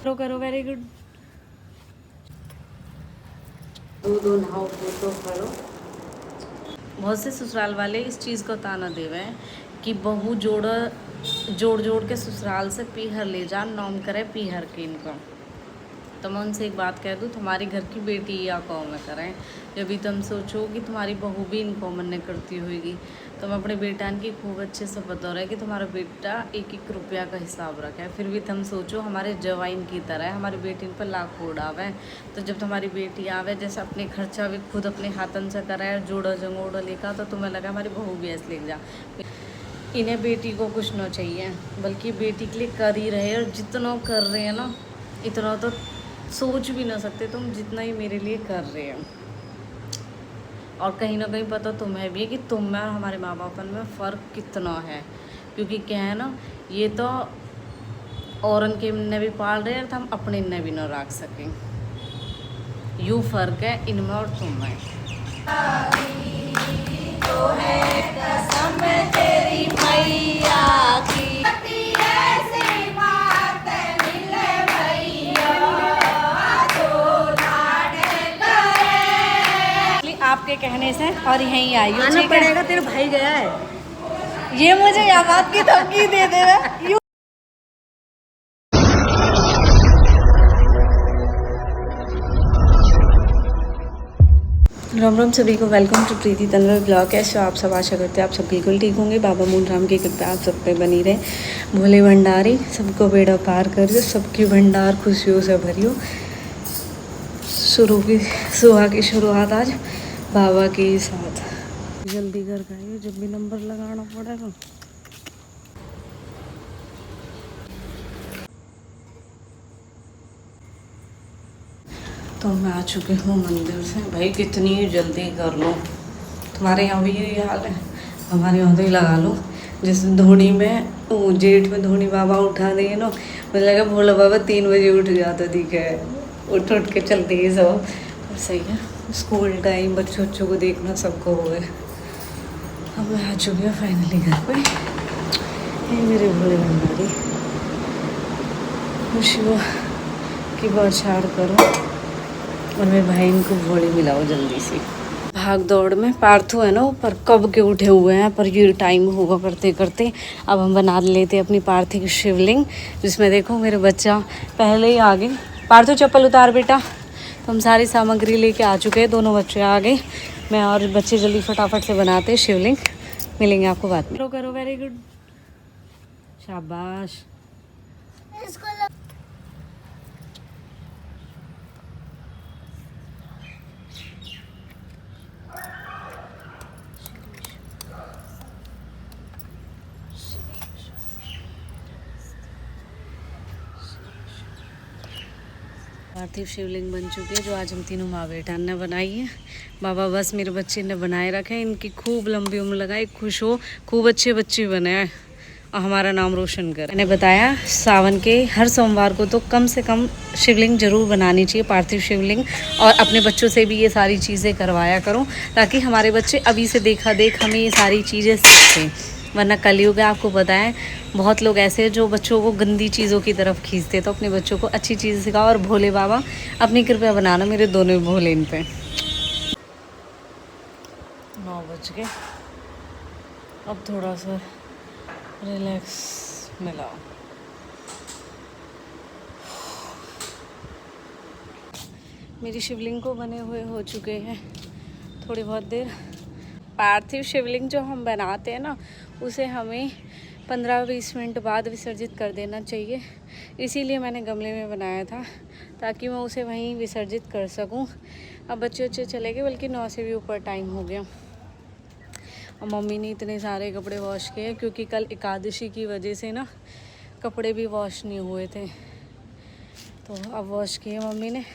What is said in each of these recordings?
करो करो, very good. दूध नहाओ तो करो। बहुत से ससुराल वाले इस चीज़ को ताना देवे हैं कि बहू जोड़ जोड़ के ससुराल से पीहर ले जा, नौम करे पीहर के इनको। तो मैं उनसे एक बात कह दूँ, तुम्हारी घर की बेटी या कौन में करें, जब भी तुम सोचो कि तुम्हारी बहू भी इन कॉमन ने करती होगी। तो मैं अपने बेटा की खूब अच्छे से बता रहा है कि तुम्हारा बेटा एक एक रुपया का हिसाब रखा है, फिर भी तुम सोचो हमारे जवाइन की तरह है, हमारी बेटी पर लाख उड़ावे। तो जब तुम्हारी बेटी आवे, जैसे अपने खर्चा भी खुद अपने हाथन से कराए, जोड़ो जंगोड़ो लेकर, तो तुम्हें लगा हमारी बहू भी ऐसे ले जा। इन्हें बेटी को कुछ ना चाहिए, बल्कि बेटी के लिए कर ही रहे, और जितना कर रहे हैं ना, इतना तो सोच भी ना सकते तुम जितना ही मेरे लिए कर रहे हो। और कहीं ना कहीं पता तुम्हें भी है कि तुम में और हमारे माँ बापन में फ़र्क कितना है, क्योंकि क्या है ना, ये तो औरन के ने भी पाल रहे हैं, तो हम अपने ने भी ना रख सकें। यूँ फ़र्क है इनमें और तुम में। तो है कसम तेरी मैया की, आपके कहने से और यहीं आई हूँ। आना पड़ेगा, तेरा भाई गया है, ये मुझे यहाँ बात की धमकी दे दे रहा। राम राम सभी को, welcome to Preeti Tanwar blog. कैसे आप सब, आशा करते हैं आप सब बिल्कुल ठीक होंगे। बाबा मूलराम की कृपा आप सब पे बनी रहे। भोले भंडारी सबको बेड़ा पार करियो, सबकी भंडार खुशियों से भरियो। सुबह की शुरुआत आज बाबा के साथ। जल्दी कर गए, जब भी नंबर लगाना पड़ेगा। तो मैं आ चुकी हूँ मंदिर से। भाई कितनी जल्दी कर लो, तुम्हारे यहाँ भी यही हाल है, हमारे यहाँ तो ही लगा लो। जैसे धोनी में जेठ में धोनी बाबा उठा देंगे ना, मुझे लगा भोला बाबा 3 बजे उठ जाता दिखे, उठ के चलते ही सब। सही है, स्कूल टाइम बच्चों को देखना सबको हो गए। अब मैं आ चुकी हूँ फाइनली घर पे। ये मेरे भोले भंडारी, खुशियों की बौछार करो और मेरे भाई को भोली मिलाओ जल्दी से। भाग दौड़ में पार्थू है ना ऊपर, कब के उठे हुए हैं, पर ये टाइम होगा करते करते। अब हम बना लेते अपनी पार्थिव शिवलिंग, जिसमें देखो मेरे बच्चा पहले ही आ गए। पार्थू चप्पल उतार बेटा। तो हम सारी सामग्री लेके आ चुके हैं, दोनों बच्चे आ गए। मैं और बच्चे जल्दी फटाफट से बनाते शिवलिंग। मिलेंगे आपको बाद में। करो, वेरी गुड, शाबाश। पार्थिव शिवलिंग बन चुकी है, जो आज हम तीनों माँ बेटा ने बनाई है। बाबा बस मेरे बच्चे ने बनाए रखे, इनकी खूब लंबी उम्र लगाए, खुश हो, खूब अच्छे बच्चे बने हैं और हमारा नाम रोशन कर। मैंने बताया सावन के हर सोमवार को तो कम से कम शिवलिंग जरूर बनानी चाहिए, पार्थिव शिवलिंग। और अपने बच्चों से भी ये सारी चीज़ें करवाया करो, ताकि हमारे बच्चे अभी से देखा देख हमें ये सारी चीज़ें सीखें। वरना कलयुग है, आपको पता है बहुत लोग ऐसे हैं जो बच्चों को गंदी चीज़ों की तरफ खींचते। तो अपने बच्चों को अच्छी चीज़ सिखाओ, और भोले बाबा अपनी कृपया बनाना मेरे दोनों भोले इन पे। 9 बज गए, अब थोड़ा सा रिलैक्स मिला। मेरी शिवलिंग को बने हुए हो चुके हैं थोड़ी बहुत देर। पार्थिव शिवलिंग जो हम बनाते हैं ना, उसे हमें 15-20 मिनट बाद विसर्जित कर देना चाहिए। इसीलिए मैंने गमले में बनाया था, ताकि मैं उसे वहीं विसर्जित कर सकूं। अब बच्चे चले गए, बल्कि 9 से भी ऊपर टाइम हो गया। और मम्मी ने इतने सारे कपड़े वॉश किए, क्योंकि कल एकादशी की वजह से ना कपड़े भी वॉश नहीं हुए थे, तो अब वॉश किए मम्मी ने।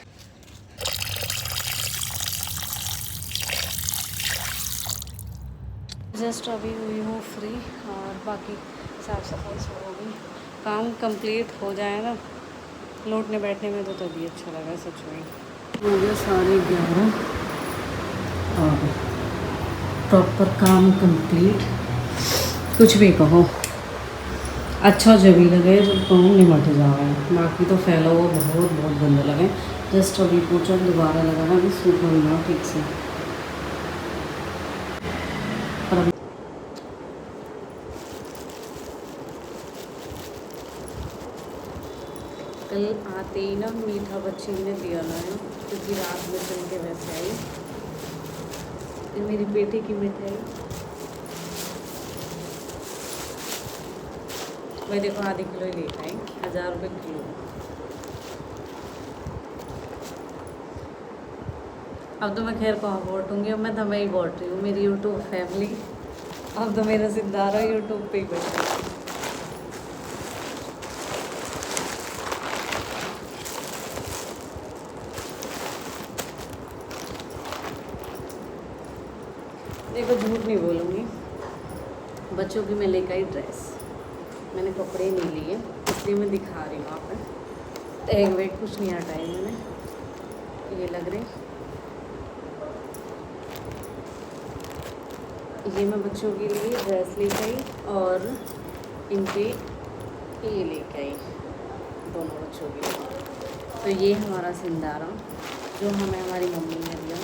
जस्ट अभी हुई हूँ फ्री, और बाकी साफ़ सफाई से हो गई। काम कंप्लीट हो जाए ना, लौटने बैठने में तो तभी अच्छा लगा सच में। हो गया 11:30 और प्रॉपर काम कंप्लीट। कुछ भी कहो, अच्छा जब भी लगे जब कहूँ निमट जाए, बाकी तो फैला हुआ बहुत बहुत गंदा लगे। जस्ट अभी पोछा दोबारा लगाना भी सूख होना ठीक से। और अभी कल आते ही ना मीठा बच्ची ने दिया ना है, क्योंकि रात में चल के वैसे आई। ये मेरी बेटी की मिठाई, मैं देखो आधे किलो ही लेकर आई, 1000 रुपये किलो। अब तो मैं खैर कहाँ बांटूँगी, अब मैं तुम्हें ही बांट रही हूँ, मेरी यूट्यूब फैमिली। अब तो मेरा सितारा यूट्यूब पे ही बैठा है। देखो झूठ नहीं बोलूँगी, बच्चों की मैं लेकर आई ड्रेस, मैंने कपड़े नहीं लिए इसलिए मैं दिखा रही हूँ आप। एक वेट कुछ नहीं हटाई मैंने, ये लग रहे, ये मैं बच्चों के लिए ड्रेस लेकर आई और इनके ये लेकर आई दोनों बच्चों के लिए। तो ये हमारा सिंदारा जो हमें हमारी मम्मी ने दिया।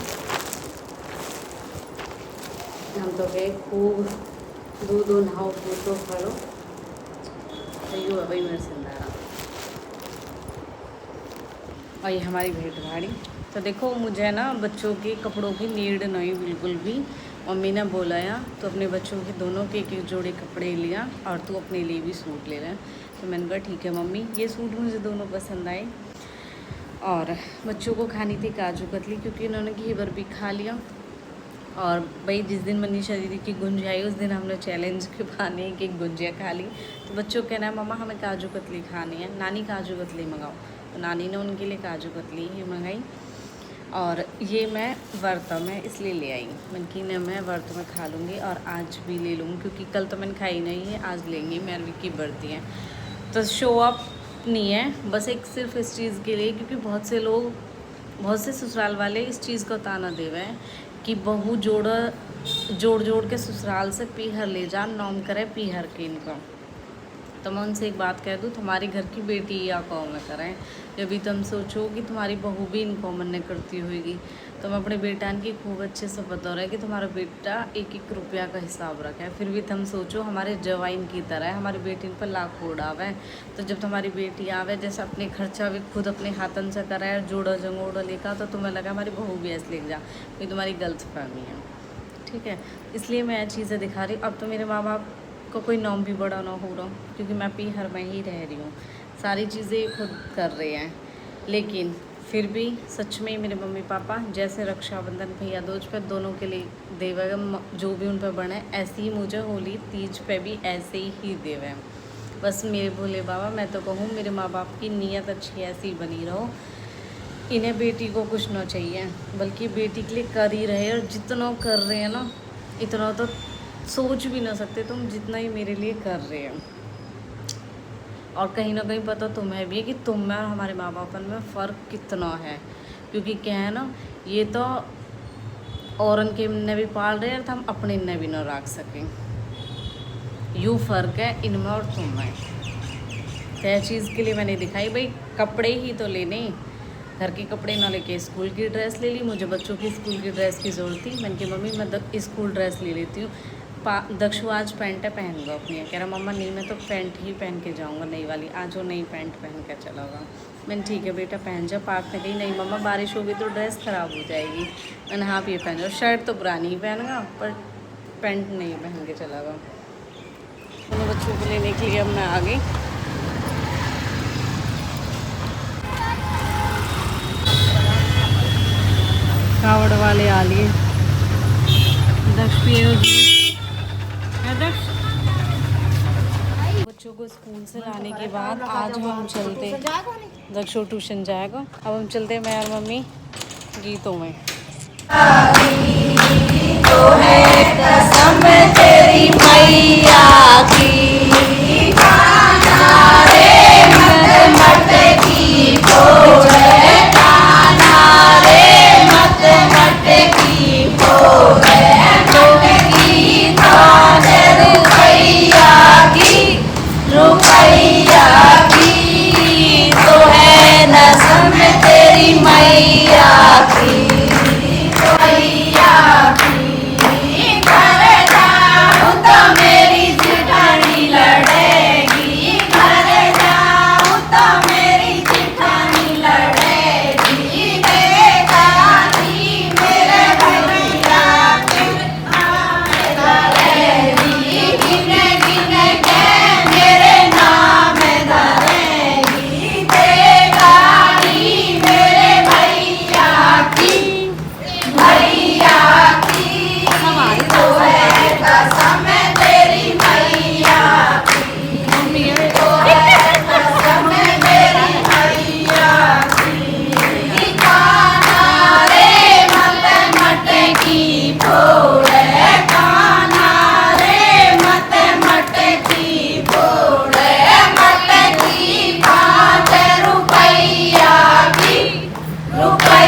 हम तो गए खूब दूध नहाओ तो खड़ो, तो ये है भाई मेरा सिंदारा। और ये हमारी भेंट गाड़ी। तो देखो मुझे ना बच्चों के कपड़ों की नीड नहीं बिल्कुल भी। मम्मी ने बोलाया तो अपने बच्चों के दोनों के एक एक जोड़े कपड़े लिया और तू अपने लिए भी सूट ले लें। तो मैंने कहा ठीक है मम्मी, ये सूट मुझे दोनों पसंद आए। और बच्चों को खानी थी काजू कतली, क्योंकि उन्होंने घी भर भी खा लिया। और भाई जिस दिन मनीषा दीदी की गुंज आई उस दिन हमने चैलेंज के बहाने कि गुंजिया खा ली। तो बच्चों को कहना है मम्मा हमें काजू कतली खानी है, नानी काजू कतली मंगाओ। तो नानी ने उनके लिए काजू कतली ही मंगाई। और ये मैं व्रत में इसलिए ले आई, मैंने कि ना मैं व्रत में खा लूँगी और आज भी ले लूँगी, क्योंकि कल तो मैंने खाई नहीं है, आज लेंगी, मेरी की बर्ती है। तो शो अप नहीं है, बस एक सिर्फ इस चीज़ के लिए, क्योंकि बहुत से लोग, बहुत से ससुराल वाले इस चीज़ को ताना देवे हैं कि बहू जोड़ जोड़ के ससुराल से पीहर ले जा, नौम करे पीहर के इनको। तो मैं उनसे एक बात कह दूँ, तुम्हारी घर की बेटी या कौन न करें, जब भी तुम सोचो कि तुम्हारी बहू भी इनको मन करती होगी। तो मैं अपने बेटान की खूब अच्छे से बता रहा है कि तुम्हारा बेटा एक एक रुपया का हिसाब रखा है, फिर भी तुम सोचो हमारे जवाइन की तरह है, हमारी बेटी पर लाख उड़ावे। तो जब तुम्हारी बेटी आवे जैसे अपने खर्चा भी खुद अपने हाथन से कराए, जोड़ो जंगोड़ो लेकर, तो तुम्हें लगा हमारी बहू भी ऐसे लेके जा, कोई तुम्हारी गलत फहमी है, ठीक है। इसलिए मैं चीज़ें दिखा रही। अब तो मेरे माँ बाप को कोई नाम भी बड़ा ना हो रहा, क्योंकि मैं पीहर में ही रह रही हूँ, सारी चीज़ें खुद कर रहे हैं। लेकिन फिर भी सच में मेरे मम्मी पापा जैसे रक्षाबंधन भैया दूज पे दोनों के लिए देवे, जो भी उन पर बने, ऐसे ही मुझे होली तीज पे भी ऐसे ही देवे। बस मेरे भोले बाबा, मैं तो कहूँ मेरे माँ बाप की नीयत अच्छी ऐसी ही बनी रहो, इन्हें बेटी को कुछ ना चाहिए, बल्कि बेटी के लिए कर ही रहे। और जितना कर रहे हैं ना, इतना तो सोच भी ना सकते तुम जितना ही मेरे लिए कर रहे हैं। और कहीं ना कहीं पता तुम्हें भी है कि तुम में और हमारे माँ बाप में फ़र्क कितना है, क्योंकि क्या है ना, ये तो औरन के ने भी पाल रहे हैं, तो हम अपने ने भी ना रख सकें, यूँ फ़र्क है इनमें और तुम में। तय चीज़ के लिए मैंने दिखाई, भाई कपड़े ही तो लेने, घर के कपड़े ना लेके स्कूल की ड्रेस ले ली। मुझे बच्चों की स्कूल की ड्रेस की ज़रूरत थी, मैंने कहा मम्मी मैं स्कूल ड्रेस ले लेती हूँ। दक्षु आज पैंट पहनूंगा अपनी, कह रहा मम्मा नहीं मैं तो पैंट ही पहन के जाऊँगा नई वाली, आज वो नई पैंट पहन के चलाऊँगा। मैंने ठीक है बेटा पहन जा। पार्क में गई, नहीं मम्मा बारिश होगी तो ड्रेस ख़राब हो जाएगी। मैंने हाँ ये पहन जाओ, शर्ट तो पुरानी ही पहनूंगा पर पैंट नहीं पहन के चलाऊँगा। दोनों बच्चों को लेने के लिए अब मैं आ गई। कावड़ वाले आ लिए, दक्ष पियो जी, दक्ष। बच्चों को स्कूल से लाने के बाद आज हम चलते, दक्ष ट्यूशन जाएगा। अब हम चलते मैं और मम्मी गीतों में। तो है कसम तेरी मैया की, रुपया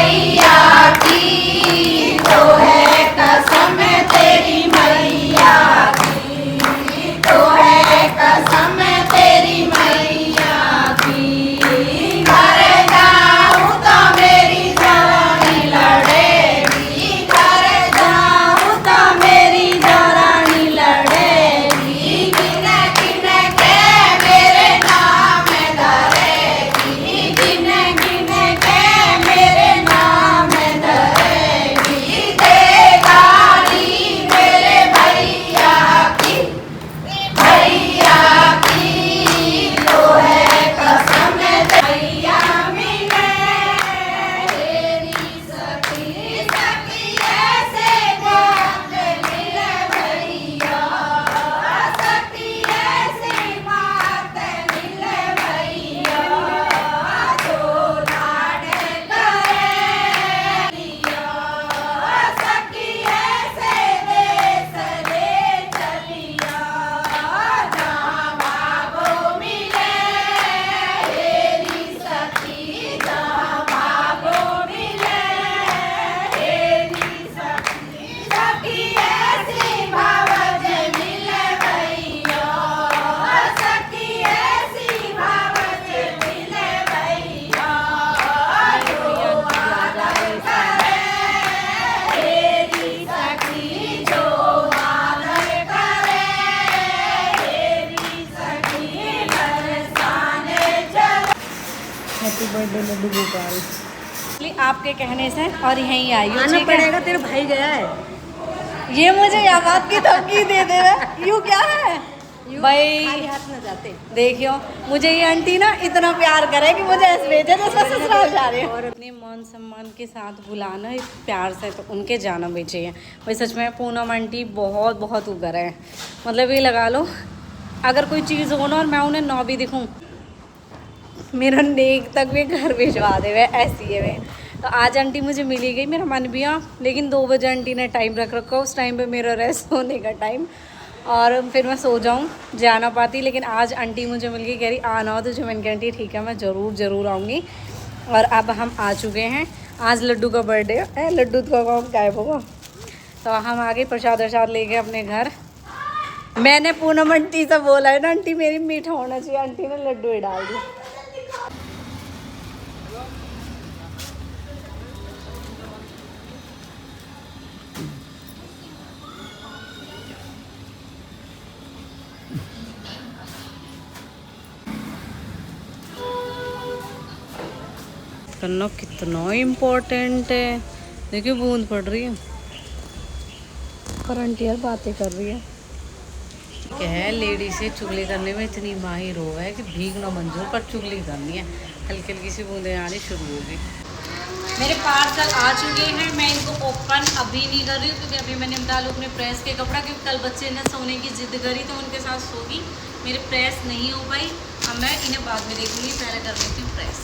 भैया की, तो है कसम तेरी मैया की, तो है कसम तेरी मैया की। घर जाऊं तो मेरी जवानी लड़ेगी, घर जाऊं तो मेरी जवानी लड़ेगी। गिन गिन के मेरे नाम धरेगी, गिन गिन के मेरे नाम धरेगी। दे गाली मेरे भैया की, भैया की, तो है कसम भैया मिले तेरी सखी, सखी ऐसे बात मिले भैया, सखी ऐसी बात मिले भैया। जो लाड करे भैया, सखी ऐसे देश ले चलिया। जहाँ बाबू मिले तेरी सखी, जहाँ बाबू मिले तेरी सखी, सखी ऐसी भावज मिले भैया, सखी ऐसी भावज मिले भैया। जो आदर करे तेरी सखी, जो आदर करे तेरी सखी, बरसाने चले। Happy birthday Laddu Gopal. आपके कहने से और यहीं आई हूँ, आना ठीक है? पड़ेगा, तेरे भाई गया है। ये मुझे यहाँ बात की धमकी दे दे रहे, यूँ क्या है भाई? खाली हाथ न जाते। देखियो, मुझे ये आंटी ना इतना प्यार करे कि मुझे ऐसे भेजे जैसे ससुराल जा रहे हैं। और अपने मान सम्मान के साथ बुलाना है प्यार से, तो उनके जाना भी चाहिए भाई। सच में पूनम आंटी बहुत बहुत उगर है, मतलब ये लगा लो अगर कोई चीज़ हो ना और मैं उन्हें ना भी दिखूँ, मेरा नेक तक भी घर भिजवा दे वे, ऐसी है वे। तो आज आंटी मुझे मिली गई, मेरा मन भी आ, लेकिन 2 बजे आंटी ने टाइम रख रखा, उस टाइम पे मेरा रेस्ट होने का टाइम, और फिर मैं सो जाऊँ, जा ना पाती। लेकिन आज आंटी मुझे मिल गई, कह रही आना हो तुझे। मैंने कहा आंटी ठीक है, मैं ज़रूर आऊँगी। और अब हम आ चुके हैं, आज लड्डू का बर्थडे है, लड्डू का कौन गायब होगा। तो हम आगे प्रसाद वरसाद लेके अपने घर। मैंने पूनम आंटी से बोला है ना, आंटी मेरी मीठा होना चाहिए, आंटी ने लड्डू ही डाल दिया। करना कितना इम्पोर्टेंट है, देखिए बूंद पड़ रही है और आंटी यार बातें कर रही है। क्या है, लेडी से चुगली करने में इतनी माहिर हो है कि भीगना मंजूर पर चुगली करनी है। हल्की हल्की सी बूंदें आनी शुरू होगी। मेरे पार्सल आ चुके हैं, मैं इनको ओपन अभी नहीं कर रही हूँ क्योंकि अभी मैंने डालू अपने प्रेस के कपड़ा, क्योंकि कल बच्चे ने सोने की जिद करी तो उनके साथ सोगी, मेरे प्रेस नहीं हो पाई। अब मैं इन्हें बाद में देखूँगी, पहले कर लेती हूँ प्रेस।